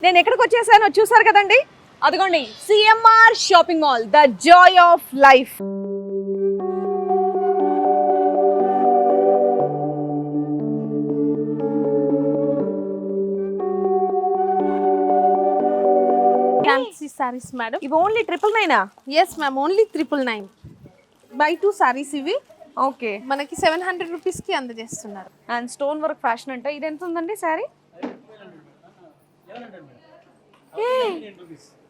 నేను ఎక్కడికి వచ్చేసానో చూసారు కదండి, అదిగోండి CMR shopping mall, the joy of life. Fancy sarees madam. ఇవి only 999. Yes ma'am, only 999. Buy 2 sarees ఇవి ఓకే, మనకి 700 రూపీస్కి అందజేస్తున్నారు. అండ్ స్టోన్ వర్క్ ఫ్యాషన్ అంటే ఇది ఎంత ఉందండి శారీ?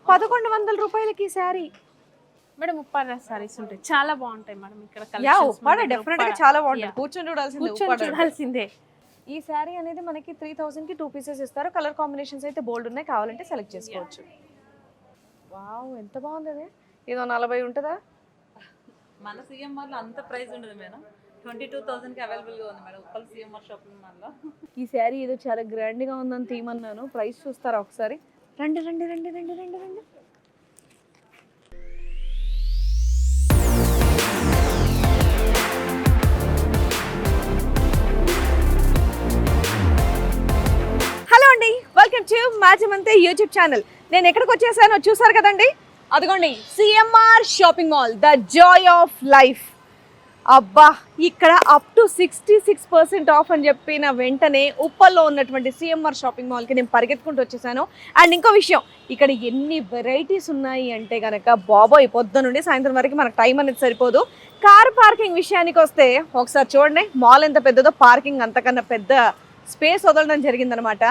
1100 రూపాయలకి శారీ మేడం. ఉప్పాడ సారీస్ ఉంటాయి, చాలా బాగుంటాయి మేడం. ఇక్కడ యా, ఉప్పాడ డెఫినెట్ గా చాలా బాగుంటుంది. కూర్చొని చూడాల్సిందే, కూర్చొని చూడాల్సిందే. ఈ శారీ అనేది మనకి 3000 కి 2 పీసెస్ ఇస్తారు. కలర్ కాంబినేషన్స్ అయితే బోల్డ్ ఉన్నాయి, కావాలంటే సెలెక్ట్ చేసుకోవచ్చు. వావ్, ఎంత బాగుంది అది. ఇదో 40 ఉంటుందా? మన సిఎంఆర్ లో అంత ప్రైస్ ఉండదు మేడం. 22,000 కి అవైలబుల్ గా ఉంది madam Uppal CMR shopping mall లో. ఈ శారీ ఏదో చాలా గ్రాండ్ గా ఉందని తీయమన్నాను. ప్రైస్ చూస్తారా ఒకసారి? రండి రండి రండి రండి రండి రండి. హలో అండి, వెల్కమ్ టు మాజమంతే యూట్యూబ్ ఛానల్. నేను ఎక్కడికి వచ్చేసానో చూసారు కదండి, అదిగోండి CMR shopping mall, the joy of life. అబ్బా, ఇక్కడ అప్ టు 66% ఆఫ్ అని చెప్పిన వెంటనే ఉప్పల్లో ఉన్నటువంటి సిఎంఆర్ షాపింగ్ మాల్కి నేను పరిగెత్తుకుంటూ వచ్చేసాను. అండ్ ఇంకో విషయం, ఇక్కడ ఎన్ని వెరైటీస్ ఉన్నాయి అంటే కనుక బాబోయ్, పొద్దు నుండి సాయంత్రం వరకు మనకు టైం అనేది సరిపోదు. కార్ పార్కింగ్ విషయానికి వస్తే ఒకసారి చూడండి, మాల్ ఎంత పెద్దదో, పార్కింగ్ అంతకన్నా పెద్ద స్పేస్ వదలడం జరిగిందనమాట.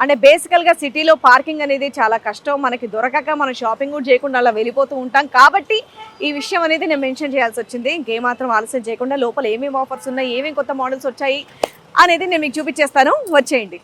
అంటే బేసికల్గా సిటీలో పార్కింగ్ అనేది చాలా కష్టం, మనకి దొరకక మనం షాపింగ్ కూడా చేయకుండా అలా వెళ్ళిపోతూ ఉంటాం. కాబట్టి ఈ విషయం అనేది నేను మెన్షన్ చేయాల్సి వచ్చింది. ఇంకేమాత్రం ఆలస్యం చేయకుండా లోపల ఏమేమి ఆఫర్స్ ఉన్నాయి, ఏమేమి కొత్త మోడల్స్ వచ్చాయి అనేది నేను మీకు చూపించేస్తాను, వచ్చేయండి.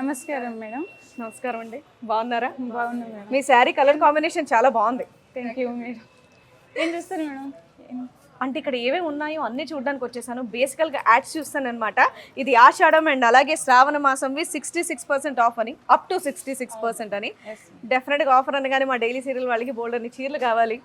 నమస్కారం మేడం. నమస్కారం అండి, బాగున్నారా? బాగున్నాం మేడం. మీ శారీ కలర్ కాంబినేషన్ చాలా బాగుంది. Thank you madam. ఏం చేస్తారు మేడం? అంటే ఇక్కడ ఏమేమి ఉన్నాయో అన్నీ చూడడానికి వచ్చేసాను. బేసికల్గా యాడ్స్ చూస్తాను అనమాట. ఇది ఆషాఢం అండ్ అలాగే శ్రావణ మాసంవి 66% ఆఫ్ అని, అప్ టు 66% అని. డెఫినెట్గా ఆఫర్ అనగానే మా డైలీ సీరియల్ వాళ్ళకి బోల్డ్ అన్ని చీరలు కావాలి.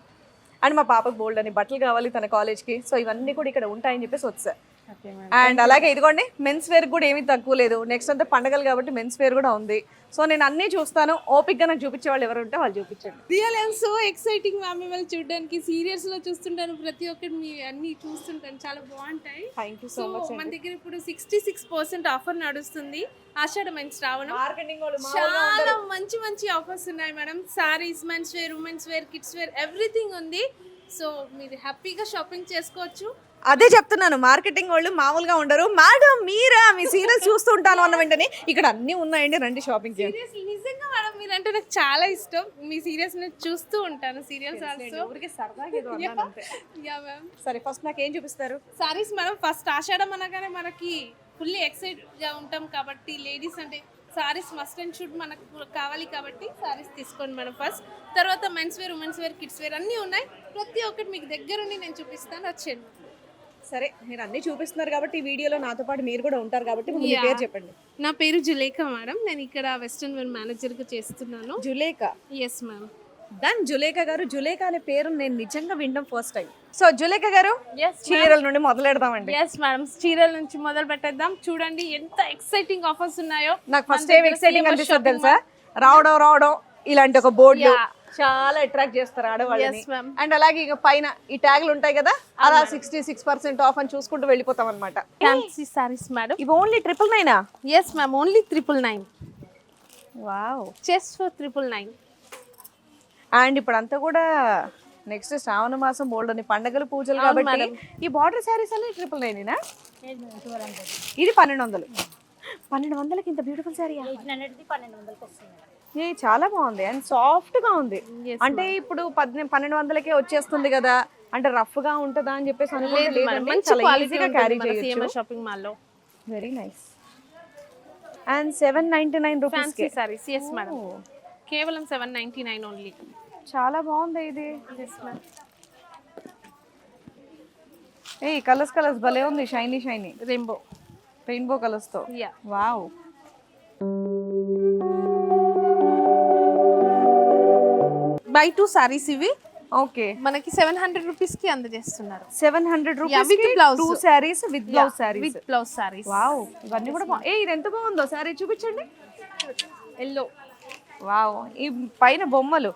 అండ్ మా పాపకు బోల్డ్ అని బట్టలు కావాలి తన కాలేజ్కి, సో ఇవన్నీ కూడా ఇక్కడ ఉంటాయని చెప్పేసి వచ్చా. Okay madam. అండ్ అలాగే ఇదిగోండి మెన్స్ వేర్ కూడా ఏమీ తక్కువ లేదు. నెక్స్ట్ అంతా పండగలు కాబట్టి మెన్స్ వేర్ కూడా ఉంది. సో నేను అన్నీ చూస్తాను, ఓపిక్గా నాకు చూపించే వాళ్ళు ఎవరు ఉంటే వాళ్ళు చూపించండి. Real I'm so exciting ma'am మిమ్మల్ని చూడడానికి. సీరియల్స్ లో చూస్తుంటాను, ప్రతి ఒక్కటి మీ అన్ని చూస్తుంటాను, చాలా బాగుంటాయి. Thank you so so much. మన దగ్గర ఇప్పుడు 66% ఆఫర్ నడుస్తుంది. ఆషాఢ మంచి శ్రావణం, మార్కెటింగ్ వాళ్ళు చాలా మంచి మంచి ఆఫర్స్ ఉన్నాయి madam. Saris, men's wear, women's wear, kids wear, everything ఉంది. సో మీరు హ్యాపీగా షాపింగ్ చేసుకోవచ్చు. అదే చెప్తున్నాను, మార్కెటింగ్ వాళ్ళు మామూలుగా ఉండరు. మేడం మీరా మీ సీరియల్ చూస్తూ ఉంటాను అన్న వెంటనే ఇక్కడ అన్నీ ఉన్నాయండి, రండి షాపింగ్ చేయండి. సీరియస్లీ నిజంగా మేడం మీరంటే నాకు చాలా ఇష్టం. మీ సీరియల్స్ నేను చూస్తూ ఉంటాను, సీరియల్స్ ఆల్సో. ఊరికే సరదాగా ఏదో అన్నాను అంతే. Yeah ma'am. సరే ఫస్ట్ నాకు ఏం చూపిస్తారు? సారీస్ మేడం, ఫస్ట్ ఆషాఢం అనగానే మనకి ఫుల్లీ ఎక్సైట్గా ఉంటాం కాబట్టి లేడీస్ అంటే సారీస్ మస్ట్ అండ్ షుడ్ మనకు కావాలి కాబట్టి సారీస్ తీసుకోండి మేడం ఫస్ట్. తర్వాత men's wear, women's wear, kids wear అన్నీ ఉన్నాయి. ప్రతి ఒక్కటి మీకు దగ్గరుండి నేను చూపిస్తాను, వచ్చేయండి. సరే మీరు అన్నీ చూపిస్తున్నారు కాబట్టి ఈ వీడియోలో నాతో పాటు మీరు కూడా ఉంటారు కాబట్టి ముందు మీ పేరు చెప్పండి. నా పేరు జులేఖా మేడం, నేను ఇక్కడ వెస్ట్రన్ వేర్ మేనేజర్గా చేస్తున్నాను. Zulekha. Yes ma'am. Then Zulekha గారు, జులేఖా అనే పేరు నేను నిజంగా వినడం ఫస్ట్ టైం. సో జులేఖా గారు ఎస్ చీరల నుండి మొదలెడదామండి. ఎస్ మేడం, చీరల నుంచి మొదలు పెట్టేద్దాం. చూడండి ఎంత ఎక్సైటింగ్ ఆఫర్స్ ఉన్నాయో. నాకు ఫస్ట్ ఏం ఎక్సైటింగ్ అనిపిస్తుంది తెలుసా? రావడం ఇలాంటి ఒక బోర్డు చాలా అట్రాక్ట్ చేస్తారు ఆడవాళ్ళని. Yes, ma'am. అండ్ అలాగే ఇక పైన ఈ ట్యాగ్లు ఉంటాయి కదా, అలా 66% ఆఫ్ అని చూసుకుంటూ వెళ్ళిపోతాం అనమాట. Fancy sarees madam. ఇవి only 999. Yes ma'am, only 999. Wow. Just for 999. And ఇప్పుడు అంతా కూడా నెక్స్ట్ శ్రావణ మాసం బోల్డ్ అని పండగలు పూజలు అవును కాబట్టి madam. ఈ బార్డర్ శారీస్ అన్ని 999. ఇది 1200. 1200కి ఇంత బ్యూటిఫుల్ శారీ ఏ చాలా బాగుంది అండ్ సాఫ్ట్ గా ఉంది. Yes, అంటే ఇప్పుడు 1200కే వచ్చేస్తుంది కదా, అంటే రఫ్ గా ఉంటుందా అని చెప్పేసి అనుకుంటే మంచి చాలా క్వాలిటీ ఈజీగా క్యారీ చేయొచ్చు. సిఎంఆర్ షాపింగ్ మాల్ లో very nice. And 799 rupees fancy saris. Yes madam, కేవలం 799 ఓన్లీ. చాలా బాగుంది ఇది. Yes ma'am. ఏ కలర్స్ భలే ఉంది, షైనీ రెయిన్బో కలర్స్ తో. యా. వావ్. బై 2 సారీస్ ఇవి ఓకే, మనకి 700 రూపీస్ కి అందజేస్తున్నారు. 700 rupees with blouse. 2 saris with blouse saris. With blouse saris. Wow, ఇవన్నీ కూడా ఏ ఇది ఎంత బాగుందో సారీ చూపించండి. ఎల్లో వావ్, ఈ పైన బొమ్మలు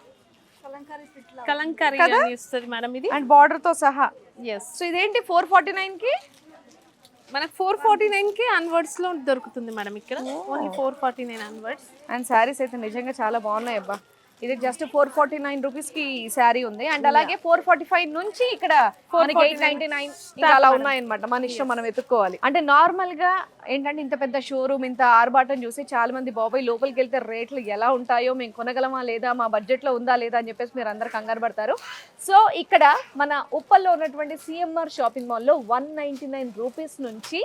కలంకారీ అని వస్తుంది మేడం ఇది. అండ్ బార్డర్ తో సహా. ఎస్. సో ఇదేంటి 449 కి? మనకు 449 కి అన్వర్డ్స్ లో దొరుకుతుంది మేడం ఇక్కడ. Only 449 onwards. అండ్ శారీస్ అయితే నిజంగా చాలా బాగున్నాయి అబ్బా. ఇది జస్ట్ 449 రూపీస్ కి శారీ ఉంది. అండ్ అలాగే 445 నుంచి ఇక్కడ 899 ఇంకా అలా ఉన్నాయన్నమాట. మన ఇష్టం మనం వెతుక్కోవాలి. అంటే నార్మల్ గా ఏంటంటే ఇంత పెద్ద షోరూమ్, ఇంత ఆర్బాటం చూసి చాలా మంది బాబాయ్ లోపలికి వెళ్తే రేట్లు ఎలా ఉంటాయో, మేము కొనగలమా లేదా, మా బడ్జెట్ లో ఉందా లేదా అని చెప్పేసి మీరు అందరు కంగారు పడతారు. సో ఇక్కడ మన ఉప్పల్లో ఉన్నటువంటి సిఎంఆర్ షాపింగ్ మాల్లో 199 రూపీస్ నుంచి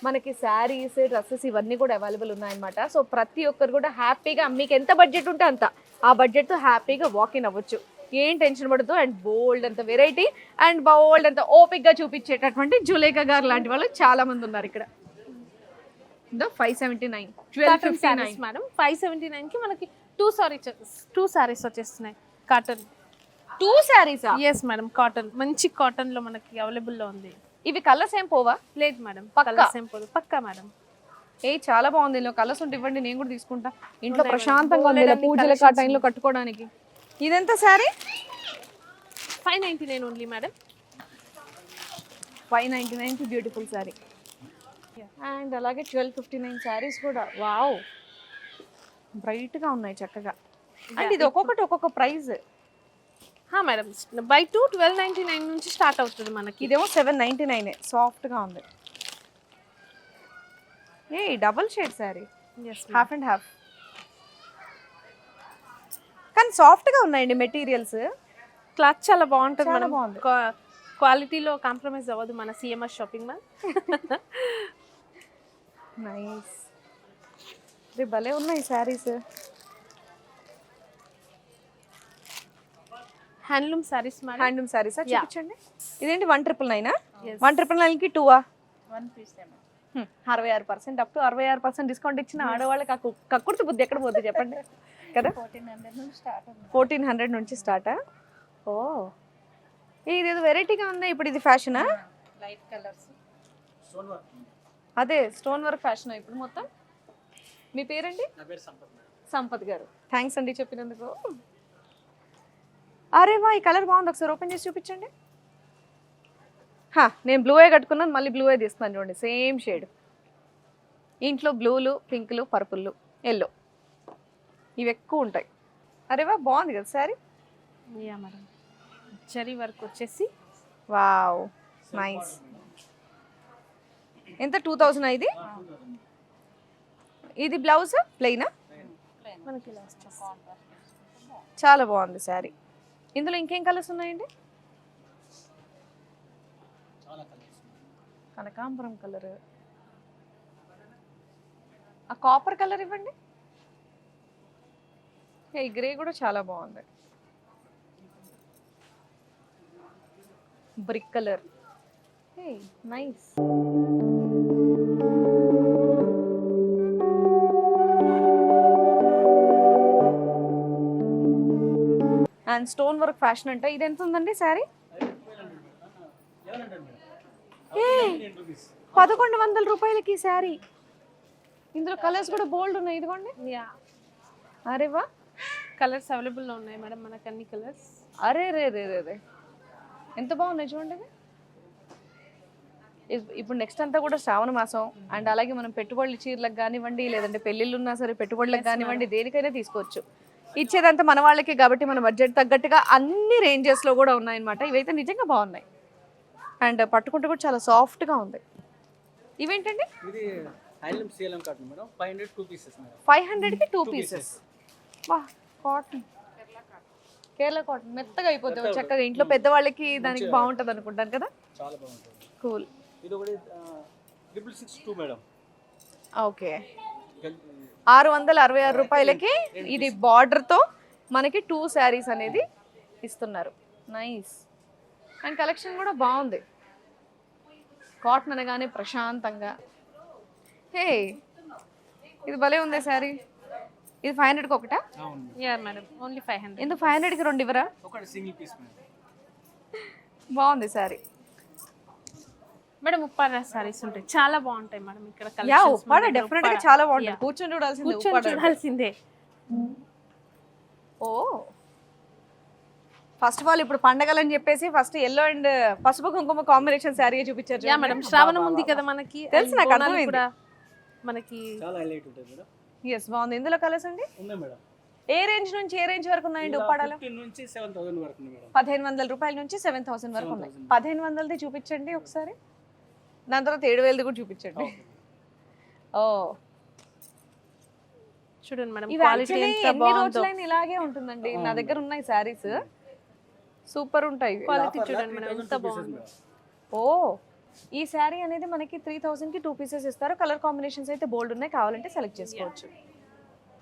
మనకి శారీస్, డ్రెస్సెస్ ఇవన్నీ కూడా అవైలబుల్ ఉన్నాయన్నమాట. సో ప్రతి ఒక్కరు కూడా హ్యాపీగా మీకు ఎంత బడ్జెట్ ఉంటే అంత ఆ బడ్జెట్తో హ్యాపీగా వాకిన్ అవ్వచ్చు, ఏం టెన్షన్ పడదు. అండ్ బోల్డ్ అంత వెరైటీ అండ్ బోల్డ్ అంత ఓపిక్గా చూపించేటటువంటి జులేఖా గారు లాంటి వాళ్ళు చాలా మంది ఉన్నారు ఇక్కడ. 579, 1259 మేడం. 579 కి మనకి 2 సారీస్ వచ్చేస్తున్నాయి. కాటన్ 2 శారీసా? ఎస్ మేడం, కాటన్ మంచి కాటన్ లో మనకి అవైలబుల్ లో ఉంది. ఇవి కలర్స్ ఏం పోవా? లేదు మేడం, పక్కా? కలర్స్ ఏం పోదు. పక్కా మేడం. చాలా బాగుంది. ఇందులో కలర్స్ ఉంటే ఇవ్వండి, నేను కూడా తీసుకుంటా. ఇంట్లో ప్రశాంతంగా ఉంది ఇలా పూజలకు ఆ టైంలో కట్టుకోవడానికి. ఇదెంత శారీ? 599 only madam. 599 కి బ్యూటిఫుల్ శారీ. అండ్ అలాగే 1259 శారీస్ కూడా వావ్ బ్రైట్ గా ఉన్నాయి చక్కగా. అండ్ ఇది ఒక్కొక్కటి ఒక్కొక్క ప్రైస్. మేడం, బై 2 1299 నుంచి స్టార్ట్ అవుతుంది మనకి. ఇదేమో 799 సాఫ్ట్ గా ఉంది. A double shade saree, half and half, కానీ సాఫ్ట్ గా ఉన్నాయండి మెటీరియల్స్. క్లాత్ చాలా బాగుంటుంది చాలా మేడం. బాగుంది. క్వాలిటీలో కాంప్రమైజ్ అవ్వదు మన సిఎంఆర్ షాపింగ్ మాల్. నైస్. ఇది భలే ఉన్నాయి saris. Handloom saris madam. Handloom saris చూపించండి. ఇదేంటి 1999? Yes. 1999 కి 2 1 పీస్ 66% అప్ టు 66% డిస్కౌంట్ ఇచ్చిన ఆడవాళ్ళకి కక్కుర్తి బుద్ధి ఎక్కడ పోతుంది చెప్పండి కదా. 1400 నుంచి స్టార్టా? ఓ ఇదేదో వెరైటీగా ఉంది. ఇప్పుడు ఇది ఫ్యాషనా? Light colours. అదే స్టోన్ వర్క్ ఫ్యాషన్ ఇప్పుడు మొత్తం. మీ పేరండి? నా పేరు సంపత్ మేడం. సంపత్ గారు, థ్యాంక్స్ అండి చెప్పినందుకు. అరే వా, ఈ కలర్ బాగుంది, ఒకసారి ఓపెన్ చేసి చూపించండి. నేను బ్లూ ఏ కట్టుకున్నాను, మళ్ళీ బ్లూ ఏ తీస్తున్నాను చూడండి, సేమ్ షేడ్. ఇంట్లో బ్లూలు, పింక్లు, పర్పుల్లు, ఎల్లో ఇవి ఎక్కువ ఉంటాయి. అరే వా, బాగుంది కదా sari. Yeah madam, zari work వచ్చేసి వావ్ నైస్. ఎంత? 2000 ఇది. ఇది బ్లౌజ్ ప్లెయినా? మనకి ఇలా వచ్చేసి చాలా బాగుంది శారీ. ఇందులో ఇంకేం కలర్స్ ఉన్నాయండి? చాలా కలర్స్. కనకాంబరం కలర్, ఆ కాపర్ కలర్ ఇవ్వండి. ఈ గ్రే కూడా చాలా బాగుంది. Brick colour, nice. And stone work fashion అంటే ఇది ఎంత ఉందండి శారీ? 1100 రూపాయలకి శారీ. ఇందులో కలర్స్ కూడా బోల్డ్ ఉన్నాయి, ఇదిగోండి. యా, అరే వా, కలర్స్ అవైలబుల్లో ఉన్నాయి మేడం మనకు అన్ని కలర్స్. అరే రే రే రే రే, ఎంత బాగున్నాయి చూడండి ఇవి. ఇప్పుడు నెక్స్ట్ అంతా కూడా శ్రావణ మాసం, అండ్ అలాగే మనం పెట్టుబడులు చీరలకు కానివ్వండి, లేదంటే పెళ్ళిళ్ళు ఉన్నా సరే పెట్టుబడులకు కానివ్వండి, దేనికైనా తీసుకోవచ్చు. ఇచ్చేదంతా మన వాళ్ళకి కాబట్టి మన బడ్జెట్ తగ్గట్టుగా అన్ని రేంజెస్లో కూడా ఉన్నాయన్నమాట. ఇవైతే నిజంగా బాగున్నాయి, అండ్ పట్టుకుంటే కూడా చాలా సాఫ్ట్గా ఉంది. ఇవేంటండి? ఇది handloom CLM cotton madam. 500 2 pieces madam. 500కి 2 పీసెస్. వా, కాటన్, కేరళ కాటన్ మెత్తగా అయిపోతుంది చక్కగా. ఇంట్లో పెద్దవాళ్ళకి దానికి బాగుంటుంది అనుకుంటాను కదా. చాలా బాగుంటుంది. కూల్. ఇది ఒకటి 6662 మేడం. ఓకే, 666 రూపాయలకి ఇది బార్డర్తో మనకి 2 శారీస్ అనేది ఇస్తున్నారు. నైస్. అండ్ కలెక్షన్ కూడా బాగుంది. కాటన్ అనగానే ప్రశాంతంగా. హే, ఇది భలే ఉంది శారీ. ఇది 500కి ఒకటా? అవును. Yeah madam, only 500. ఎందుకు 500కి 2 ఇవ్వరా? ఒకటి సింగిల్ పీస్ మేడం. బాగుంది శారీ. మేడం ఉప్పాడ సారీస్ ఉంటాయి, చాలా బాగుంటాయి మేడం ఇక్కడ యా, కలెక్షన్స్. ఉప్పాడ డెఫినెట్ గా చాలా బాగుంటుంది. కూర్చొని చూడాల్సిందే. కూర్చొని ఉప్పాడ చూడాల్సిందే. ఓ, ఫస్ట్ ఆఫ్ ఆల్ ఇప్పుడు పండగలని చెప్పేసి ఫస్ట్ ఎల్లో అండ్ పసుపు కుంకుమ కాంబినేషన్ శారీ చూపించారు. యా మేడం, శ్రావణం ఉంది కదా మనకి, తెలుసు నాకు, బోనాలు అర్థమైంది. కూడా మనకి. చాలా హైలైట్ ఉంటుంది మేడం. ఎస్, బాగుంది. ఇందులో కలర్స్ అండి ఉంది మేడం. ఏ రేంజ్ నుంచి ఏ రేంజ్ వరకు ఉన్నాయండి ఉప్పాడలో? 15 నుంచి 7000 వరకు ఉంది మేడం. 1500 రూపాయల నుంచి 7000 వరకు ఉన్నాయి. 1500ది చూపించండి ఒకసారి, దాని తర్వాత 7000ది కూడా చూపించండి. ఓ, చూడండి మేడం, ఇవి క్వాలిటీ యాక్చువల్లీ ఎంత ఎన్ని బాగుందో. రోజులైనా ఇలాగే ఉంటుందండి. నా దగ్గర ఉన్నాయి శారీస్, సూపర్ ఉంటాయి. క్వాలిటీ చూడండి మేడం ఎంత బాగుందో. ఓ, ఈ శారీ అనేది మనకి 3000కి 2 పీసెస్ ఇస్తారు. కలర్ కాంబినేషన్స్ అయితే బోల్డ్ ఉన్నాయి, కావాలంటే సెలెక్ట్ చేసుకోవచ్చు.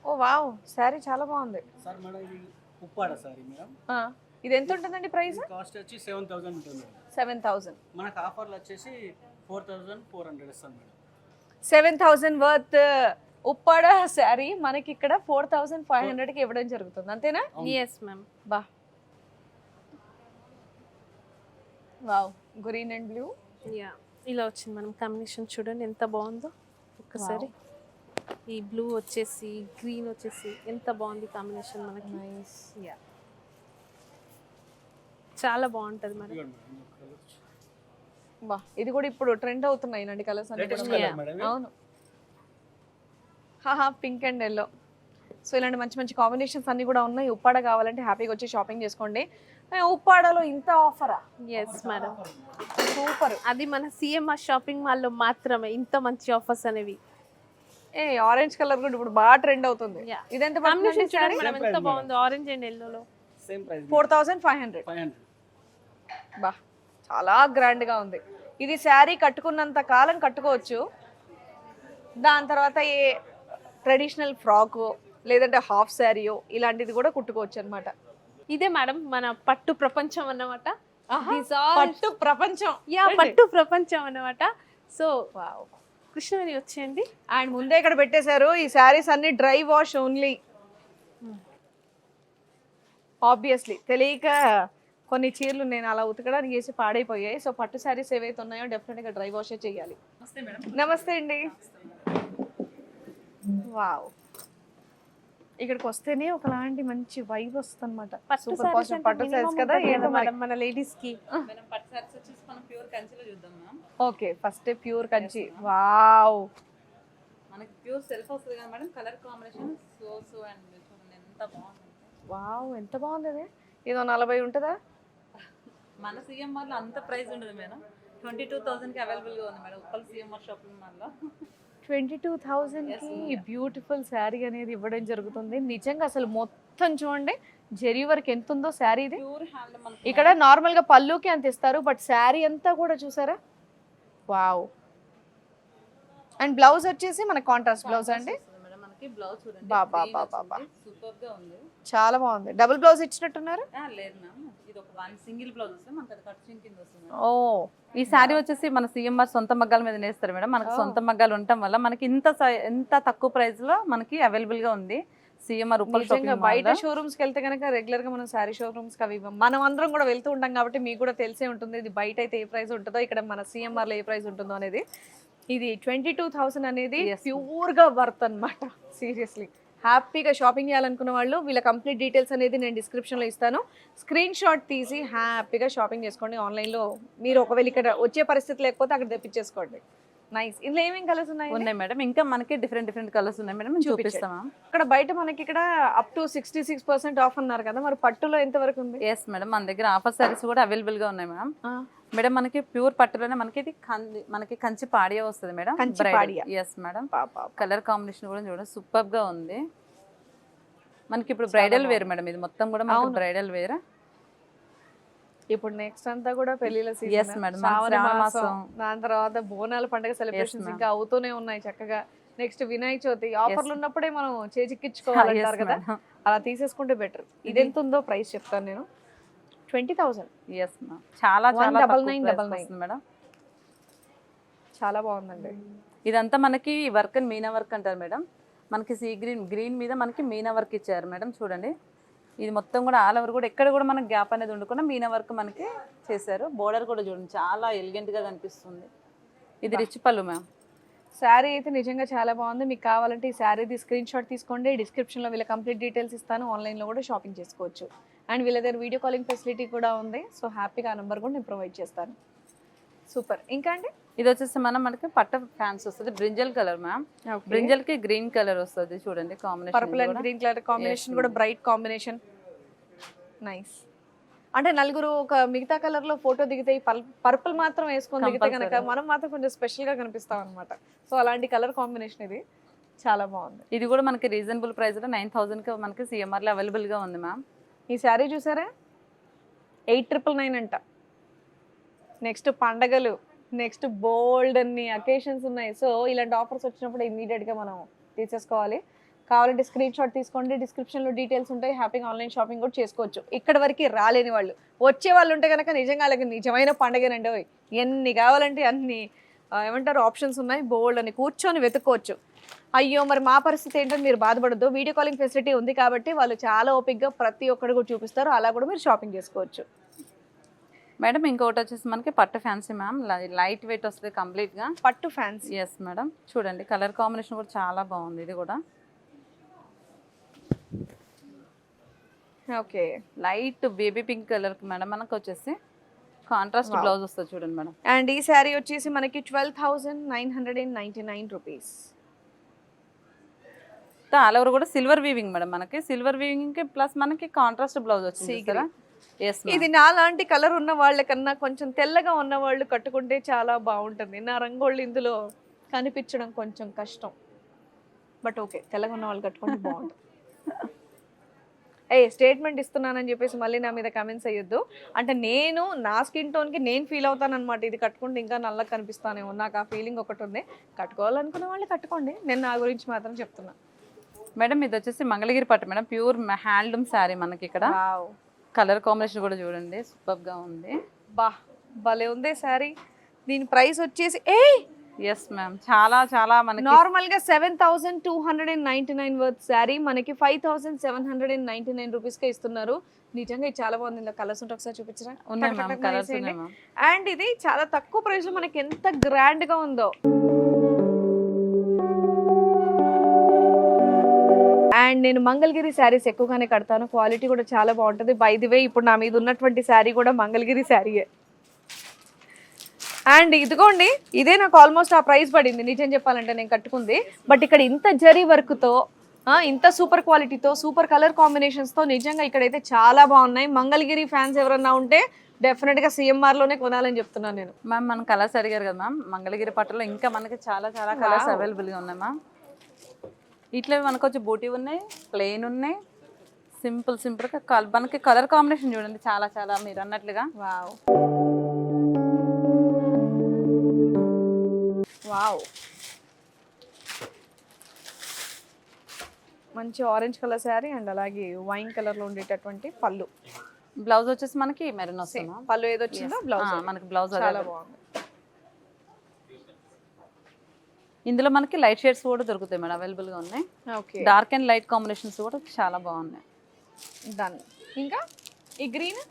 ఓ వావ్, శారీ చాలా బాగుంది. సార్ మేడం ఇది ఉప్పాడ సారీ మేడం. ఇది ఎంత ఉంటుందండి ప్రైస్? కాస్ట్ వచ్చి 7000 ఉంటుంది మేడం. 7000. మనకు ఆఫర్లు వచ్చేసి 4400 ఇస్తాను మేడం. 7000 వర్త్ ఉప్పాడ శారీ మనకి ఇక్కడ 4500కి ఇవ్వడం జరుగుతుంది, అంతేనా? Yes ma'am. బా, wow, green and blue. Yeah, ఇలా వచ్చింది మనం కాంబినేషన్ చూడండి ఎంత బాగుందో. ఒక్కసారి ఈ బ్లూ వచ్చేసి గ్రీన్ వచ్చేసి ఎంత బాగుంది కాంబినేషన్ మనకి. నైస్. యా, చాలా బాగుంటది మరి. ఇదిగోండి మేడం, ఈ colours. బా, ఇది కూడా ఇప్పుడు ట్రెండ్ అవుతున్నాయి అండి కలర్స్ అన్ని Latest కూడా. colour మేడం ఇది. అవును, హాహా, పింక్ అండ్ ఎల్లో. సో ఇలాంటి మంచి మంచి కాంబినేషన్స్ అన్ని కూడా ఉన్నాయి. ఉప్పాడ కావాలంటే హ్యాపీగా వచ్చి షాపింగ్ చేసుకోండి. ఉప్పాడలో ఇంత ఆఫరా? Yes madam, super. అది మన సిఎంఆర్ షాపింగ్ మాల్లో మాత్రమే ఇంత మంచి ఆఫర్స్ అనేవి. ఏ, ఆరెంజ్ కలర్ కూడా ఇప్పుడు బాగా ట్రెండ్ అవుతుంది. Yeah. ఇదెంత కాంబినేషన్ చూడండి మేడం Same ఎంత price బాగుందో, ఆరెంజ్ అండ్ ఎల్లోలో. Same price 4500. 500. బా, చాలా గ్రాండ్ గా ఉంది. ఇది శారీ కట్టుకున్నంత కాలం కట్టుకోవచ్చు. దాని తర్వాత ఏ ట్రెడిషనల్ ఫ్రాక్ లేదంటే హాఫ్ శారీయో ఇలాంటిది కూడా కుట్టుకోవచ్చు అన్నమాట. ఇదే మేడం మన పట్టు ప్రపంచం అన్నమాట. These all- పట్టు ప్రపంచం. యా, పట్టు ప్రపంచం అన్నమాట. So wow. కృష్ణవేణి వచ్చేయండి. అండ్ ముందే ఇక్కడ పెట్టేశారు ఈ శారీస్ అన్ని డ్రై వాష్ ఓన్లీ. ఆబ్వియస్లీ తెలియక కొన్ని చీరలు నేను అలా ఉతకడానికి వేసి పాడైపోయాయి. సో పట్టు శారీస్ ఏవైతే ఉన్నాయో డెఫినెట్గా డ్రై వాషే చేయాలి. నమస్తే మేడం. నమస్తే అండి. వావ్, ఇక్కడికి వస్తేనే ఒకలాంటి మంచి వైబ్ వస్తుంది అనమాట. సూపర్ పాజిటివ్ పట్టు శారీస్ కదా ఏంటో మేడం మన లేడీస్ కి. మేడం పట్టు సారీస్ వచ్చేసి మనం ప్యూర్ కంచిలో చూద్దాం ma'am. Okay, first pure Kanchi. Wow, మనకి ప్యూర్ సెల్ఫ్ వస్తుంది కదా madam. Colour combination so and చూడండి ఎంత బాగుంది. వావ్, ఎంత బాగుంది అది. ఇదో 40 ఉంటుందా? మన సిఎంఆర్లో అంత ప్రైస్ ఉండదు మేడం. 22,000కి అవైలబుల్గా ఉంది మేడం ఉప్పల్ సిఎంఆర్ షాపింగ్ మాల్లో. 22,000కి బ్యూటిఫుల్ శారీ అనేది ఇవ్వడం జరుగుతుంది. నిజంగా అసలు మొత్తం చూడండి జరీ వర్క్ ఎంత ఉందో శారీ ఇది. ప్యూర్ హ్యాండ్ మనకి ఇక్కడ నార్మల్ గా పళ్ళుకి అంత ఇస్తారు, బట్ శారీ అంతా కూడా చూసారా. వావ్. అండ్ బ్లౌజ్ వచ్చేసి మన కాంట్రాస్ట్ బ్లౌజ్ అండి. మేడం మనకి బ్లౌజ్ చూడండి బాబా సూపర్ గా ఉంది. చాలా బాగుంది. డబుల్ బ్లౌజ్ ఇచ్చినట్టున్నారు. లేదు మ్యామ్, ఇది ఒక వన్ సింగిల్ బ్లౌజ్ వస్తుంది మనకి. అది కట్ కింద వస్తుంది. ఓ, ఈ శారీ వచ్చేసి మన సిఎంఆర్ సొంత మగ్గాల మీద నేస్తారు మేడం. మనకి సొంత మగ్గాలు ఉండటం వల్ల మనకి ఇంత తక్కువ ప్రైస్ లో మనకి అవైలబుల్ గా ఉంది సిఎంఆర్ ఉప్పల్ షాపింగ్. బయట షోరూమ్స్ కి వెళ్తే కనుక రెగ్యులర్ గా మనం శారీ షోరూమ్స్ కి అవి ఇవ్వం. మనం అందరం కూడా వెళ్తూ ఉంటాం కాబట్టి మీకు కూడా తెలిసే ఉంటుంది ఇది బయట అయితే ఏ ప్రైస్ ఉంటుందో, ఇక్కడ మన సిఎంఆర్ లో ఏ ప్రైస్ ఉంటుందో అనేది. ఇది 22,000 అనేది ప్యూర్ గా వర్త్ అన్నమాట. సీరియస్లీ హ్యాపీగా షాపింగ్ చేయాలనుకున్న వాళ్ళు వీళ్ళ కంప్లీట్ డీటెయిల్స్ అనేది నేను డిస్క్రిప్షన్లో ఇస్తాను. స్క్రీన్ షాట్ తీసి హ్యాపీగా షాపింగ్ చేసుకోండి ఆన్లైన్లో. మీరు ఒకవేళ ఇక్కడ వచ్చే పరిస్థితి లేకపోతే అక్కడ తెప్పించేసుకోండి. నైస్. ఇందులో ఏమేమి కలర్స్ ఉన్నాయి మేడం? ఇంకా మనకి డిఫరెంట్ కలర్స్ ఉన్నాయి మేడం, చూపిస్తాం. ఇక్కడ బయట మనకి ఇక్కడ అప్ టు 66% ఆఫ్ అన్నారు కదా, మరి పట్టులో ఎంత వరకు ఉంది? ఎస్ మేడం, మన దగ్గర ఆఫర్ సారీస్ కూడా అవైలబుల్ గా ఉన్నాయి మేడం. మేడం మనకి ప్యూర్ పట్టులోనే మనకి ఇది మనకి కంచి పాడియా వస్తుంది madam. Yes madam. Colour combination కూడా చూడండి సూపర్ గా ఉంది. మనకి ఇప్పుడు బ్రైడల్ వేర్ మేడం, ఇది మొత్తం కూడా మనకి బ్రైడల్ వేర్. ఇప్పుడు నెక్స్ట్ అంతా కూడా పెళ్లిల సీజన్ మేడం. దాని తర్వాత బోనాల పండుగ సెలబ్రేషన్స్ ఇంకా అవుతూనే ఉన్నాయి చక్కగా. నెక్స్ట్ వినాయక చవితి ఆఫర్లు ఉన్నప్పుడే మనం చేజిక్కించుకోవాలంటారు కదా, అలా తీసేసుకుంటే బెటర్. ఇది ఎంత ఉందో ప్రైస్ చెప్తాను నేను. 20,000. ఎస్ మ్యామ్, చాలా 9999 మేడం. చాలా బాగుందండి. ఇదంతా మనకి వర్క్ అండ్ మీనా వర్క్ అంటారు మేడం. మనకి సీ గ్రీన్ మీద మనకి మీనా వర్క్ ఇచ్చారు మేడం. చూడండి ఇది మొత్తం కూడా ఆల్ ఓవర్ కూడా ఎక్కడ కూడా మనకి గ్యాప్ అనేది ఉండకుండా మీనా వర్క్ మనకి చేశారు. బోర్డర్ కూడా చూడండి చాలా ఎలిగెంట్ గా కనిపిస్తుంది. ఇది రిచ్ పళ్ళు మ్యామ్. శారీ అయితే నిజంగా చాలా బాగుంది. మీకు కావాలంటే ఈ శారీది స్క్రీన్ షాట్ తీసుకోండి. డిస్క్రిప్షన్లో వీళ్ళ కంప్లీట్ డీటెయిల్స్ ఇస్తాను. ఆన్లైన్లో కూడా షాపింగ్ చేసుకోవచ్చు. అండ్ వీళ్ళ దగ్గర వీడియో కాలింగ్ ఫెసిలిటీ కూడా ఉంది. సో హ్యాపీగా ఆ నెంబర్ కూడా నేను ప్రొవైడ్ చేస్తాను. సూపర్. ఇంకా అండి ఇది వచ్చేసి మనకి పట్ట ఫ్యాన్స్ వస్తుంది. Brinjal colour ma'am. బ్రింజల్ కి గ్రీన్ కలర్ వస్తుంది చూడండి combination. Purple and green colour combination కూడా బ్రైట్ కాంబినేషన్. నైస్. అంటే నలుగురు ఒక మిగతా కలర్ లో ఫోటో దిగితే పర్పుల్ మాత్రం వేసుకొని దిగితే కనుక మనం మాత్రం కొంచెం స్పెషల్ గా కనిపిస్తాం అనమాట. సో అలాంటి కలర్ కాంబినేషన్ ఇది చాలా బాగుంది. ఇది కూడా మనకి రీజనబుల్ ప్రైస్ లో 9,000 కి మనకి సిఎంఆర్ లో అవైలబుల్ గా ఉంది మ్యామ్. ఈ శారీ చూసారా 8,999 అంట. నెక్స్ట్ పండగలు, నెక్స్ట్ బోల్డ్ అన్ని అకేషన్స్ ఉన్నాయి. సో ఇలాంటి ఆఫర్స్ వచ్చినప్పుడు ఇమీడియట్ గా మనం తీసేసుకోవాలి. కావాలంటే స్క్రీన్ షాట్ తీసుకోండి. డిస్క్రిప్షన్లో డీటెయిల్స్ ఉంటాయి. హ్యాపీగా ఆన్లైన్ షాపింగ్ కూడా చేసుకోవచ్చు. ఇక్కడ వరకు రాలేని వాళ్ళు, వచ్చే వాళ్ళు ఉంటే కనుక నిజంగా వాళ్ళకి నిజమైన పండగనండి. ఎన్ని కావాలంటే అన్ని ఏమంటారు ఆప్షన్స్ ఉన్నాయి. బోల్డ్ అని కూర్చొని వెతుక్కోవచ్చు. అయ్యో మరి మా పరిస్థితి ఏంటని మీరు బాధపడద్దు. వీడియో కాలింగ్ ఫెసిలిటీ ఉంది కాబట్టి వాళ్ళు చాలా ఓపిక్గా ప్రతి ఒక్కరు కూడా చూపిస్తారు. అలా కూడా మీరు షాపింగ్ చేసుకోవచ్చు. మేడం ఇంకొకటి వచ్చేసి మనకి పట్టు ఫ్యాన్సీ మ్యామ్. లైట్ వెయిట్ వస్తుంది కంప్లీట్ గా. పట్టు ఫ్యాన్సీ. Yes madam. చూడండి కలర్ కాంబినేషన్ కూడా చాలా బాగుంది. ఇది కూడా okay light baby pink colour madam. మనకు వచ్చేసి కాంట్రాస్ట్ బ్లౌజ్ వస్తుంది చూడండి మేడం. అండ్ ఈ శారీ వచ్చేసి మనకి 12,999 రూపీస్. ఆల్ ఓవర్ కూడా సిల్వర్ వీవింగ్ మేడం. మనకి సిల్వర్ వీవింగ్ కి ప్లస్ మనకి కాంట్రాస్ట్ బ్లౌజ్ వచ్చింది. ఇది నాలాంటి కలర్ ఉన్న వాళ్ళకన్నా కొంచెం తెల్లగా ఉన్న వాళ్ళు కట్టుకుంటే చాలా బాగుంటుంది. నా రంగోళ్ళు ఇందులో కనిపించడం కొంచెం కష్టం. బట్ ఓకే, తెల్లగా ఉన్న వాళ్ళు కట్టుకుంటే బాగుంటుంది. స్టేట్మెంట్ ఇస్తున్నానని చెప్పేసి మళ్ళీ నా మీద కమెంట్స్ అయ్యొద్దు. అంటే నేను నా స్కిన్ టోన్కి నేను ఫీల్ అవుతాను అనమాట. ఇది కట్టుకుంటే ఇంకా నల్లగా కనిపిస్తానేమో, నాకు ఆ ఫీలింగ్ ఒకటి ఉంది. కట్టుకోవాలనుకున్న వాళ్ళు కట్టుకోండి, నేను నా గురించి మాత్రం చెప్తున్నా. మేడం ఇది వచ్చేసి మంగళగిరి పట్టు మేడం. ప్యూర్ హ్యాండ్లూమ్ శారీ మనకి ఇక్కడ. కలర్ కాంబినేషన్ కూడా చూడండి సూపర్ గా ఉంది. భలే ఉంది శారీ. దీని ప్రైస్ వచ్చేసి ఎస్ మ్యామ్, చాలా చాలా మనకి నార్మల్ గా 7,299 వర్త్ శారీ మనకి 5,799 రూపీస్ కే ఇస్తున్నారు. నిజంగా ఇది చాలా బాగుంది. ఇందులో కలర్స్ ఉంటే ఒకసారి చూపించరా? ఉన్నాయి మ్యామ్, కలర్స్ ఉన్నాయి మ్యామ్. అండ్ ఇది చాలా తక్కువ ప్రైస్ లో మనకి ఎంత గ్రాండ్ గా ఉందో. అండ్ నేను మంగళగిరి శారీస్ ఎక్కువగానే కడతాను, క్వాలిటీ కూడా చాలా బాగుంటుంది. బై ది వే ఇప్పుడు నా మీద ఉన్నటువంటి శారీ కూడా మంగళగిరి శారీయే. అండ్ ఇదిగోండి, ఇదే నాకు ఆల్మోస్ట్ ఆ ప్రైస్ పడింది నిజం చెప్పాలంటే నేను కట్టుకుంది. బట్ ఇక్కడ ఇంత జరీ వర్క్తో, ఇంత సూపర్ క్వాలిటీతో, సూపర్ కలర్ కాంబినేషన్స్తో నిజంగా ఇక్కడైతే చాలా బాగున్నాయి. మంగళగిరి ఫ్యాన్స్ ఎవరన్నా ఉంటే డెఫినెట్గా సిఎంఆర్లోనే కొనాలని చెప్తున్నాను నేను. మ్యామ్ మన కలర్స్ అడిగారు కదా మ్యామ్, మంగళగిరి పట్టులో ఇంకా మనకి చాలా చాలా కలర్స్ అవైలబుల్గా ఉన్నాయి మ్యామ్. ఇట్లా మనకు వచ్చి బూటీ ఉన్నాయి, ప్లెయిన్ ఉన్నాయి, సింపుల్గా మనకి కలర్ కాంబినేషన్ చూడండి చాలా చాలా మీరు అన్నట్లుగా. వావ్ వావ్, మంచి ఆరెంజ్ కలర్ శారీ అండ్ అలాగే వైన్ కలర్లో ఉండేటటువంటి పళ్ళు. బ్లౌజ్ వచ్చేసి మనకి మెరూన్ వస్తుంది. పళ్ళు ఏది వచ్చిందో బ్లౌజ్ మనకి బ్లౌజ్ చాలా బాగుంది. ఇందులో మనకి లైట్ షేడ్స్ కూడా దొరుకుతాయి మేడం, అవైలబుల్గా ఉన్నాయి. Okay, dark and light combinations కూడా చాలా బాగున్నాయి. డన్. ఇంకా ఈ green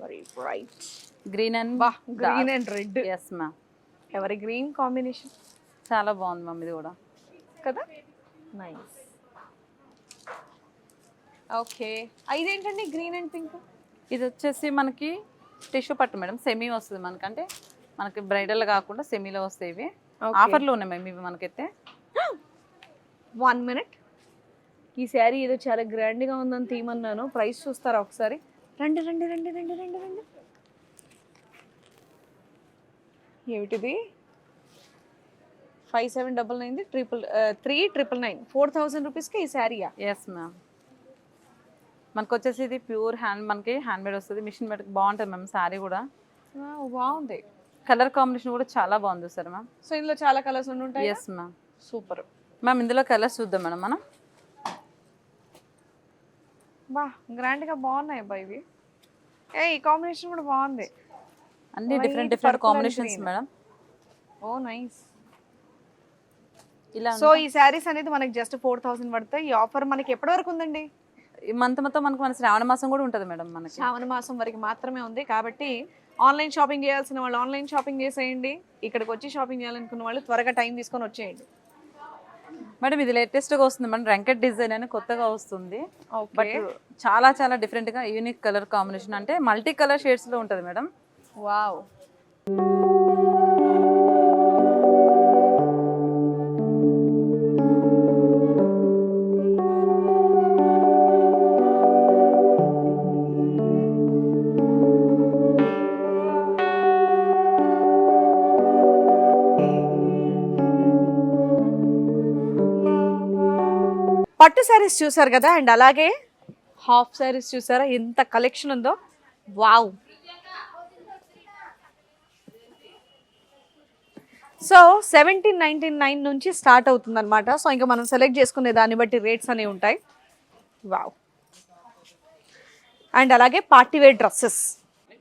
very bright green and green and red. Yes ma'am, ఎవరి గ్రీన్ కాంబినేషన్ చాలా బాగుంది మ్యామ్ ఇది కూడా కదా. నైస్. ఓకే, ఇదేంటండి గ్రీన్ అండ్ పింక్? ఇది వచ్చేసి మనకి టిష్యూ పట్టు మేడం, సెమీ వస్తుంది మనకి, అంటే మనకి బ్రైడల్ కాకుండా సెమీలో వస్తాయి ఇవి. ఆఫర్లో ఉన్నాయి మేము ఇవి మనకైతే. 1 minute, ఈ శారీ ఏదో చాలా గ్రాండ్గా ఉందని తీయమన్నాను. ప్రైస్ చూస్తారా ఒకసారి? రండి రండి రండి రండి రండి రండి. ఏమిటిది? 5799 3,999 4,000 రూపీస్కి ఈ శారీయా? ఎస్ మ్యామ్, మనకు వచ్చేసి ఇది ప్యూర్ మనకి హ్యాండ్ మేడ్ వస్తుంది, మిషన్ మేడ్ బాగుంటుంది మ్యామ్. శారీ కూడా బాగుంది, కలర్ కాంబినేషన్ కూడా చాలా బాగుంది సార్ మ్యామ్. సో ఇందులో చాలా కలర్స్ ఉంటాయి. Yes ma'am, super ma'am. ఇందులో కలర్స్ చూద్దాం మేడం మనం. బా గ్రాండ్గా బాగున్నాయి అబ్బా ఇవి. ఈ కాంబినేషన్ కూడా బాగుంది, అన్ని డిఫరెంట్ కాంబినేషన్స్ మేడం. ఓ నైస్. ఇలా సో ఈ శారీస్ అనేది మనకి జస్ట్ 4,000 పడతాయి. ఈ ఆఫర్ మనకి ఎప్పటి వరకు ఉందండి? ఈ మంత్ మొత్తం మనకు మన శ్రావణ మాసం కూడా ఉంటుంది మేడం మనకి. శ్రావణ మాసం వరకు మాత్రమే ఉంది కాబట్టి ఆన్లైన్ షాపింగ్ చేయాల్సిన వాళ్ళు ఆన్లైన్ షాపింగ్ చేసేయండి. ఇక్కడికి వచ్చి షాపింగ్ చేయాలనుకున్న వాళ్ళు త్వరగా టైం తీసుకొని వచ్చేయండి. మేడం ఇది లేటెస్ట్గా వస్తుంది మేడం, రంకెట్ డిజైన్ అని కొత్తగా వస్తుంది. ఓకే, బట్ చాలా చాలా డిఫరెంట్గా యూనిక్ కలర్ కాంబినేషన్, అంటే మల్టీ కలర్ షేడ్స్లో ఉంటుంది మేడం. వావ్. పట్టు శారీస్ చూసారు కదా, అండ్ అలాగే హాఫ్ శారీస్ చూసారా ఎంత కలెక్షన్ ఉందో. వావ్. సో 1799 నుంచి స్టార్ట్ అవుతుంది అనమాట. సో ఇంకా మనం సెలెక్ట్ చేసుకునే దాన్ని బట్టి రేట్స్ అనేవి ఉంటాయి. వావ్. అండ్ అలాగే పార్టీ వేర్ డ్రెస్సెస్,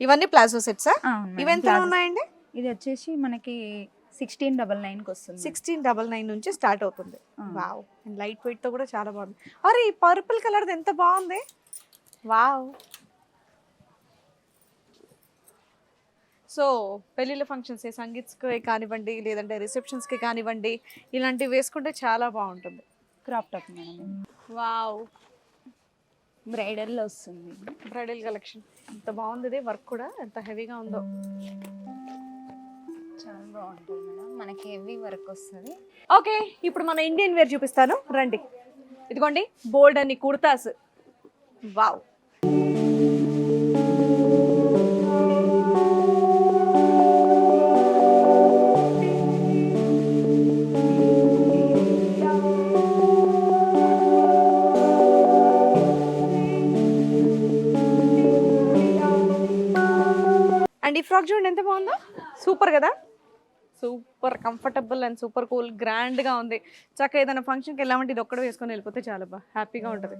ఇవన్నీ ప్లాజో సెట్సా? ఇవి ఎంత ఉన్నాయండి? ఇది వచ్చేసి మనకి 1699కి వస్తుంది. 1699 నుంచి స్టార్ట్ అవుతుంది. వావ్. అండ్ లైట్ వెయిట్ తో కూడా చాలా బాగుంది. అరే ఈ పర్పుల్ కలర్ ఎంత బాగుంది. వావ్. సో పెళ్ళిళ్ళ ఫంక్షన్స్, సంగీత్స్కి కానివ్వండి, లేదంటే రిసెప్షన్స్కి కానివ్వండి, ఇలాంటివి వేసుకుంటే చాలా బాగుంటుంది. Crop top madam, wow. బ్రైడల్లో వస్తుంది. బ్రైడల్ కలెక్షన్ ఎంత బాగుంది. ఇది వర్క్ కూడా ఎంత హెవీగా ఉందో. చాలా బాగుంటుంది మేడం, మనకి హెవీ వర్క్ వస్తుంది. ఓకే, ఇప్పుడు మన ఇండియన్ వేర్ చూపిస్తాను రండి. ఇదిగోండి బోల్డ్ అని కుర్తాస్. వావ్. అండ్ ఈ ఫ్రాక్ చూడండి ఎంత బాగుందో. సూపర్ కదా, super comfortable and super cool, గ్రాండ్గా ఉంది. చక్కగా ఏదైనా ఫంక్షన్కి వెళ్ళామంటే ఇది ఒక్కడే వేసుకొని వెళ్ళిపోతే చాలా బాగా హ్యాపీగా ఉంటుంది.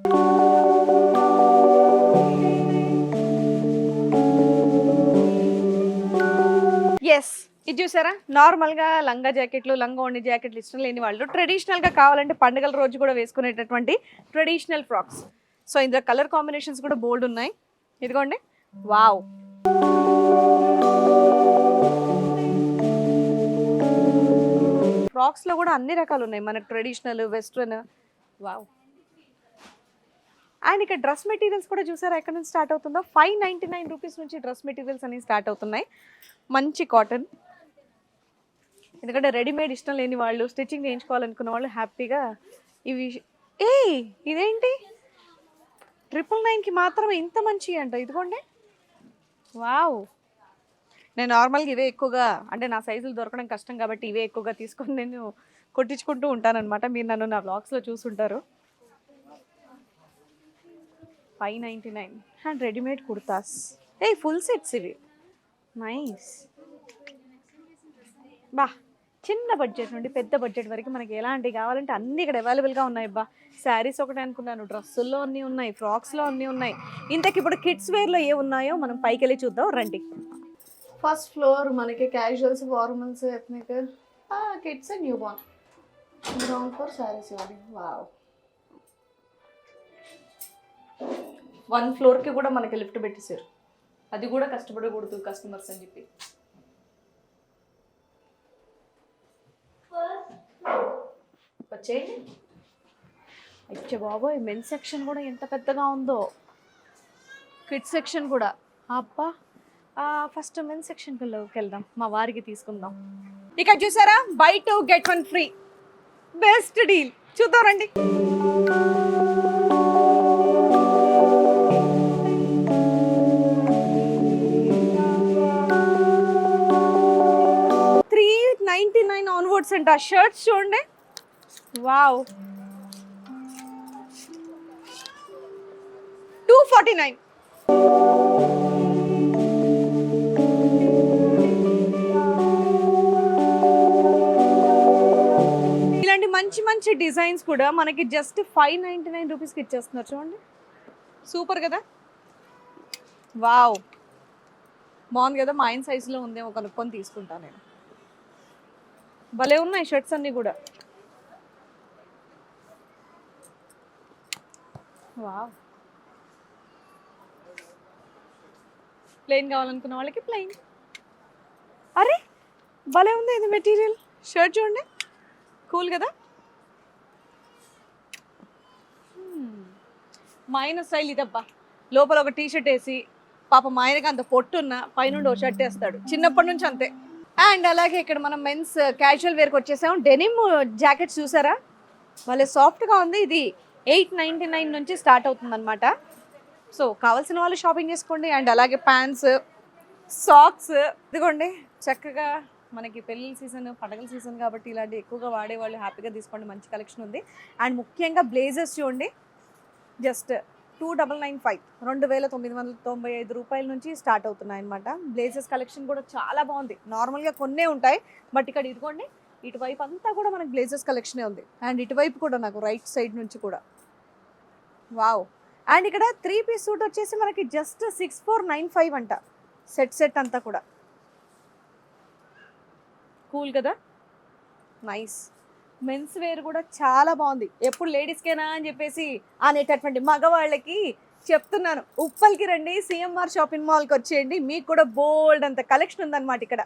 ఎస్, ఇది చూసారా, నార్మల్గా లంగా జాకెట్లు, లంగా ఓణి జాకెట్లు ఇష్టం లేని వాళ్ళు ట్రెడిషనల్గా కావాలంటే పండుగల రోజు కూడా వేసుకునేటటువంటి ట్రెడిషనల్ ఫ్రాక్స్. సో ఇందులో కలర్ కాంబినేషన్స్ కూడా బోల్డ్ ఉన్నాయి. ఇదిగోండి, వావ్. ఫ్రాక్స్లో కూడా అన్ని రకాలు ఉన్నాయి, మనకు ట్రెడిషనల్, వెస్ట్రన్. వావ్. అండ్ ఇక్కడ డ్రెస్ మెటీరియల్స్ కూడా చూసారా ఎక్కడ నుంచి స్టార్ట్ అవుతుందో. 599 రూపీస్ నుంచి డ్రెస్ మెటీరియల్స్ అనేవి స్టార్ట్ అవుతున్నాయి. మంచి కాటన్. ఎందుకంటే రెడీమేడ్ ఇష్టం లేని వాళ్ళు, స్టిచ్చింగ్ చేయించుకోవాలనుకున్న వాళ్ళు హ్యాపీగా ఇవి. ఇదేంటి 999కి మాత్రమే ఇంత మంచి అంట. ఇదిగోండి, వావ్. నేను నార్మల్గా ఇవే ఎక్కువగా, అంటే నా సైజులు దొరకడం కష్టం కాబట్టి ఇవే ఎక్కువగా తీసుకొని నేను కొట్టించుకుంటూ ఉంటానన్నమాట. మీరు నన్ను నా బ్లాగ్స్లో చూసుంటారు. 599 and readymade kurtas. Full sets ఇవి. నైస్. బా, చిన్న బడ్జెట్ నుండి పెద్ద బడ్జెట్ వరకు మనకి ఎలాంటివి కావాలంటే అన్నీ ఇక్కడ అవైలబుల్గా ఉన్నాయి. బా, శారీస్ ఒకటే అనుకున్నాను, డ్రెస్సుల్లో అన్నీ ఉన్నాయి, ఫ్రాక్స్లో అన్నీ ఉన్నాయి. ఇంతకు ఇప్పుడు కిడ్స్ వేర్లో ఏ ఉన్నాయో మనం పైకి వెళ్ళి చూద్దాం రండి. ఫస్ట్ ఫ్లోర్ మనకి casuals, formals, ethnic, kids, new born. Ground floor saris ఇవ్వాలి. వావ్. 1 ఫ్లోర్కి కూడా మనకి లిఫ్ట్ పెట్టేశారు, అది కూడా కష్టపడకూడదు కస్టమర్స్ అని చెప్పి. వచ్చేయండి. అచ్చే బాబోయ్, మెన్స్ సెక్షన్ కూడా ఎంత పెద్దగా ఉందో, కిడ్స్ సెక్షన్ కూడా. అబ్బా, ఫస్ట్ మెన్స్ సెక్షన్కి వెళ్దాం, మా వారికి తీసుకుందాం. ఇక్కడ చూసారా, by 2 get 1 free, best deal. చూద్దాం రండి. $399 ఆన్వర్డ్స్ అంట. షర్ట్స్ చూడండి, వావ్. 249. ఇలాంటి మంచి మంచి డిజైన్స్ కూడా మనకి జస్ట్ 599 రూపీస్కి ఇచ్చేస్తున్నారు. చూడండి, సూపర్ కదా. వావ్, బాగుంది కదా. మా ఆయన సైజులో ఉందేమో కనుక్కొని తీసుకుంటాను నేను. భలే ఉన్నాయి షర్ట్స్ అన్నీ కూడా. వావ్. ప్లెయిన్ కావాలనుకున్న వాళ్ళకి ప్లెయిన్. అరే భలే ఉంది ఇది మెటీరియల్. షర్ట్ చూడండి, కూల్ కదా. మా ఆయన స్టైల్ ఇదబ్బా. లోపల ఒక టీ షర్ట్ వేసి, పాప మా ఆయనకి అంత పొట్టున్న పైనుండి ఒక షర్ట్ వేస్తాడు, చిన్నప్పటి నుంచి అంతే. అండ్ అలాగే ఇక్కడ మనం మెన్స్ క్యాజువల్ వేర్కి వచ్చేసాము. డెనిమ్ జాకెట్స్ చూసారా, భలే సాఫ్ట్గా ఉంది. ఇది 899 నుంచి స్టార్ట్ అవుతుంది అనమాట. సో కావాల్సిన వాళ్ళు షాపింగ్ చేసుకోండి. అండ్ అలాగే ప్యాంట్స్, సాక్స్. ఇదిగోండి, చక్కగా మనకి పెళ్ళిళ్ళ సీజన్, పండగల సీజన్ కాబట్టి ఇలాంటి ఎక్కువగా వాడేవాళ్ళు హ్యాపీగా తీసుకోండి. మంచి కలెక్షన్ ఉంది. అండ్ ముఖ్యంగా బ్లేజర్స్ చూడండి, జస్ట్ 2995, 2995 రూపాయల నుంచి స్టార్ట్ అవుతున్నాయి అనమాట. బ్లేజర్స్ కలెక్షన్ కూడా చాలా బాగుంది. నార్మల్గా కొన్నే ఉంటాయి, బట్ ఇక్కడ ఇదిగోండి, ఇటువైపు అంతా కూడా మనకి బ్లేజర్స్ కలెక్షనే ఉంది. అండ్ ఇటువైపు కూడా నాకు రైట్ సైడ్ నుంచి కూడా. వావ్. అండ్ ఇక్కడ 3 పీస్ సూట్ వచ్చేసి మనకి జస్ట్ 6495 అంట. సెట్ అంతా కూడా కూల్ కదా, నైస్. మెన్స్ వేర్ కూడా చాలా బాగుంది. ఎప్పుడు లేడీస్కేనా అని చెప్పేసి అనేటటువంటి మగవాళ్ళకి చెప్తున్నాను, ఉప్పల్కి రండి, సిఎంఆర్ షాపింగ్ మాల్కి వచ్చేయండి. మీకు కూడా బోల్డ్ అంత కలెక్షన్ ఉందన్నమాట ఇక్కడ.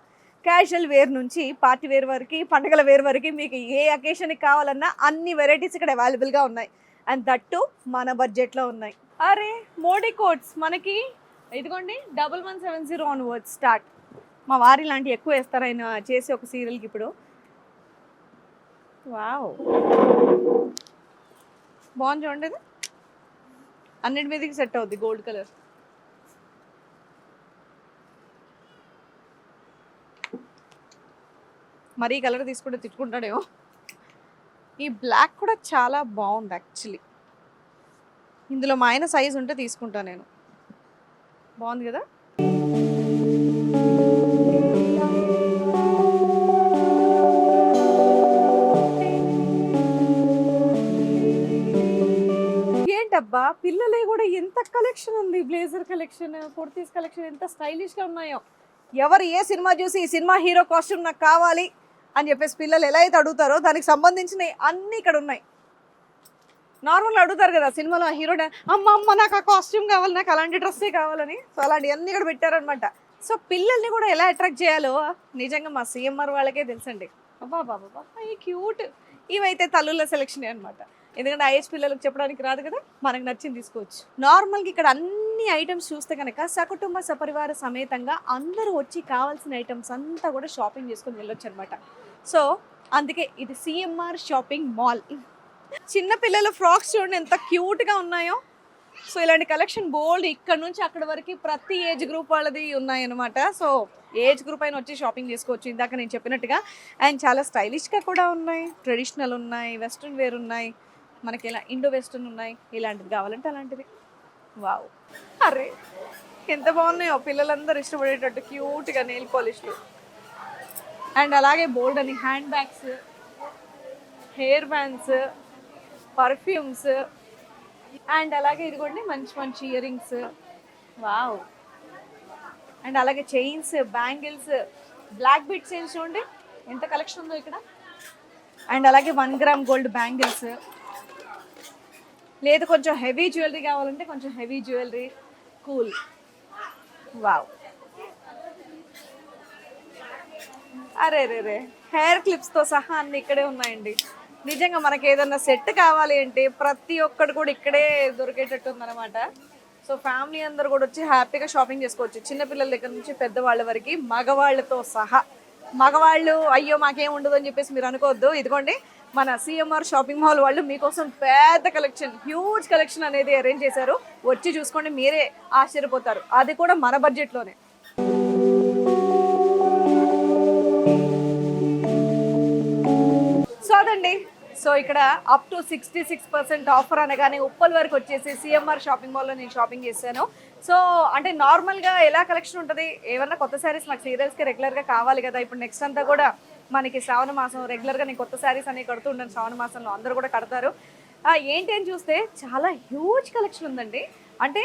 క్యాజువల్ వేర్ నుంచి పార్టీ వేర్ వరకు, పండుగల వేర్ వరకు మీకు ఏ అకేషన్కి కావాలన్నా అన్ని వెరైటీస్ ఇక్కడ అవైలబుల్గా ఉన్నాయి. అండ్ దట్టు మన బడ్జెట్లో ఉన్నాయి. అరే మోడీ కోట్స్ మనకి ఇదిగోండి, 1170 ఆన్వర్డ్స్ స్టార్ట్. మా వారి ఇలాంటి ఎక్కువ వేస్తారు ఆయన చేసి ఒక సీరియల్కి ఇప్పుడు. వావ్, బాగుంది చూడండి. ఇది అన్నిటి మీదకి సెట్ అవుద్ది, గోల్డ్ కలర్. మరి ఈ కలర్ తీసుకుంటే తిట్టుకుంటాడేమో. ఈ బ్లాక్ కూడా చాలా బాగుంది యాక్చువల్లీ. ఇందులో మా ఆయన సైజ్ ఉంటే తీసుకుంటాను నేను. బాగుంది కదా. ఏంటబ్బా, పిల్లలే కూడా ఎంత కలెక్షన్ ఉంది. బ్లేజర్ కలెక్షన్, కుర్తీస్ కలెక్షన్ ఎంత స్టైలిష్గా ఉన్నాయో. ఎవరు ఏ సినిమా చూసి ఈ సినిమా హీరో కాస్ట్యూమ్ నాకు కావాలి అని చెప్పేసి పిల్లలు ఎలా అయితే అడుగుతారో దానికి సంబంధించినవి అన్నీ ఇక్కడ ఉన్నాయి. నార్మల్గా అడుగుతారు కదా సినిమాలో హీరో అమ్మ నాకు ఆ కాస్ట్యూమ్ కావాలి, నాకు అలాంటి డ్రెస్సే కావాలని. సో అలాంటివన్నీ ఇక్కడ పెట్టారనమాట. సో పిల్లల్ని కూడా ఎలా అట్రాక్ట్ చేయాలో నిజంగా మా సిఎంఆర్ వాళ్ళకే తెలుసండి. అబ్బా బాబా ఈ క్యూట్. ఇవైతే తల్లుల సెలెక్షనే అనమాట. ఎందుకంటే ఐఎస్ పిల్లలకు చెప్పడానికి రాదు కదా, మనకు నచ్చింది తీసుకోవచ్చు. నార్మల్గా ఇక్కడ అన్ని ఐటమ్స్ చూస్తే కనుక సకుటుంబ సపరివార సమేతంగా అందరూ వచ్చి కావాల్సిన ఐటమ్స్ అంతా కూడా షాపింగ్ చేసుకొని వెళ్ళొచ్చు అనమాట. సో అందుకే ఇది సిఎంఆర్ షాపింగ్ మాల్. చిన్న పిల్లల ఫ్రాక్స్ చూడండి ఎంత క్యూట్గా ఉన్నాయో. సో ఇలాంటి కలెక్షన్ బోల్డ్ ఇక్కడ నుంచి అక్కడ వరకు ప్రతి ఏజ్ గ్రూప్ వాళ్ళది ఉన్నాయన్నమాట. సో ఏజ్ గ్రూప్ అయినా వచ్చి షాపింగ్ చేసుకోవచ్చు ఇందాక నేను చెప్పినట్టుగా. అండ్ చాలా స్టైలిష్గా కూడా ఉన్నాయి, ట్రెడిషనల్ ఉన్నాయి, వెస్ట్రన్ వేర్ ఉన్నాయి, మనకి ఇలా ఇండో వెస్ట్రన్ ఉన్నాయి. ఇలాంటిది కావాలంటే అలాంటిది. వావ్, అరే ఎంత బాగున్నాయో, పిల్లలందరూ ఇష్టపడేటట్టు క్యూట్గా నెయిల్ పాలిష్లు. అండ్ అలాగే బోల్డ్ అని hand bags, hair bands, perfumes, and అలాగే ఇదిగోండి మంచి మంచి ఇయర్ రింగ్స్. వావ్. అండ్ అలాగే chains, bangles, black bead chains చూడండి ఎంత కలెక్షన్ ఉందో ఇక్కడ. అండ్ అలాగే 1 గ్రామ్ గోల్డ్ బ్యాంగిల్స్. లేదు కొంచెం హెవీ జ్యువెలరీ కావాలంటే కొంచెం హెవీ జ్యువెలరీ. కూల్. వావ్. అరే రే రే హెయిర్ క్లిప్స్తో సహా అన్ని ఇక్కడే ఉన్నాయండి. నిజంగా మనకి ఏదన్నా సెట్ కావాలి అంటే ప్రతి ఒక్కటి కూడా ఇక్కడే దొరికేటట్టు ఉందన్నమాట. సో ఫ్యామిలీ అందరు కూడా వచ్చి హ్యాపీగా షాపింగ్ చేసుకోవచ్చు. చిన్నపిల్లల దగ్గర నుంచి పెద్దవాళ్ళ వరకు, మగవాళ్ళతో సహా. మగవాళ్ళు అయ్యో మాకేం ఉండదు అని చెప్పేసి మీరు అనుకోవద్దు. ఇదిగోండి మన సిఎంఆర్ షాపింగ్ మాల్ వాళ్ళు మీకోసం పెద్ద కలెక్షన్, హ్యూజ్ కలెక్షన్ అనేది అరేంజ్ చేశారు. వచ్చి చూసుకోండి, మీరే ఆశ్చర్యపోతారు. అది కూడా మన బడ్జెట్లోనే. సో అదండి. సో ఇక్కడ అప్ టు 66% ఆఫర్ అనగానే ఉప్పల్ వరకు వచ్చేసి సిఎంఆర్ షాపింగ్ మాల్లో నేను షాపింగ్ చేశాను. సో అంటే నార్మల్గా ఎలా కలెక్షన్ ఉంటుంది, ఏమన్నా కొత్త శారీస్ మాకు సీరియల్స్కి రెగ్యులర్గా కావాలి కదా. ఇప్పుడు నెక్స్ట్ అంతా కూడా మనకి శ్రావణ మాసం, రెగ్యులర్గా నేను కొత్త శారీస్ అనేవి కడుతూ ఉంటాను శ్రావణ మాసంలో, అందరూ కూడా కడతారు. ఏంటి అని చూస్తే చాలా హ్యూజ్ కలెక్షన్ ఉందండి. అంటే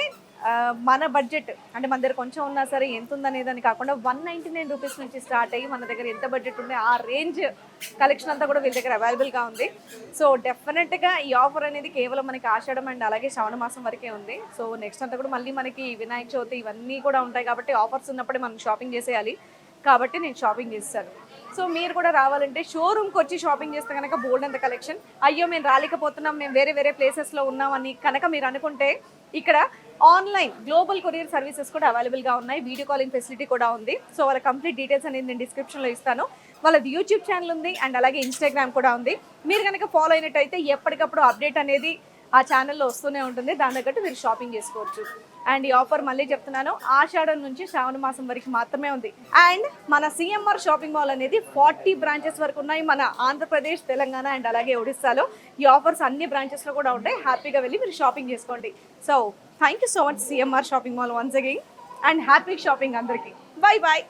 మన బడ్జెట్ అంటే మన దగ్గర కొంచెం ఉన్నా సరే ఎంత ఉందనేదని కాకుండా 199 రూపీస్ నుంచి స్టార్ట్ అయ్యి మన దగ్గర ఎంత బడ్జెట్ ఉంది ఆ రేంజ్ కలెక్షన్ అంతా కూడా వీళ్ళ దగ్గర అవైలబుల్గా ఉంది. సో డెఫినెట్గా ఈ ఆఫర్ అనేది కేవలం మనకి ఆషాఢం అండ్ అలాగే శ్రావణ మాసం వరకే ఉంది. సో నెక్స్ట్ అంతా కూడా మళ్ళీ మనకి వినాయక చవితి ఇవన్నీ కూడా ఉంటాయి కాబట్టి ఆఫర్స్ ఉన్నప్పుడే మనం షాపింగ్ చేసేయాలి. కాబట్టి నేను షాపింగ్ చేస్తాను. సో మీరు కూడా రావాలంటే షోరూమ్కి వచ్చి షాపింగ్ చేస్తే కనుక బోల్డ్ అంత కలెక్షన్. అయ్యో మేము రాలేకపోతున్నాం, మేము వేరే వేరే ప్లేసెస్లో ఉన్నామని కనుక మీరు అనుకుంటే ఇక్కడ ఆన్లైన్ గ్లోబల్ కొరియర్ సర్వీసెస్ కూడా అవైలబుల్గా ఉన్నాయి. వీడియో కాలింగ్ ఫెసిలిటీ కూడా ఉంది. సో వాళ్ళ కంప్లీట్ డీటెయిల్స్ అనేది నేను డిస్క్రిప్షన్లో ఇస్తాను. వాళ్ళది యూట్యూబ్ ఛానల్ ఉంది అండ్ అలాగే ఇన్స్టాగ్రామ్ కూడా ఉంది. మీరు కనుక ఫాలో అయినట్టయితే ఎప్పటికప్పుడు అప్డేట్ అనేది ఆ ఛానల్లో వస్తూనే ఉంటుంది. దాని తగ్గట్టు మీరు షాపింగ్ చేసుకోవచ్చు. అండ్ ఈ ఆఫర్ మళ్ళీ చెప్తున్నాను, ఆషాఢం నుంచి శ్రావణ మాసం వరకు మాత్రమే ఉంది. అండ్ మన సిఎంఆర్ షాపింగ్ మాల్ అనేది 40 బ్రాంచెస్ వరకు ఉన్నాయి మన ఆంధ్రప్రదేశ్, తెలంగాణ అండ్ అలాగే ఒడిస్సాలో. ఈ ఆఫర్స్ అన్ని బ్రాంచెస్లో కూడా ఉంటాయి. హ్యాపీగా వెళ్ళి మీరు షాపింగ్ చేసుకోండి. So thank you so much CMR shopping mall once again and happy shopping అందరికీ. Bye bye.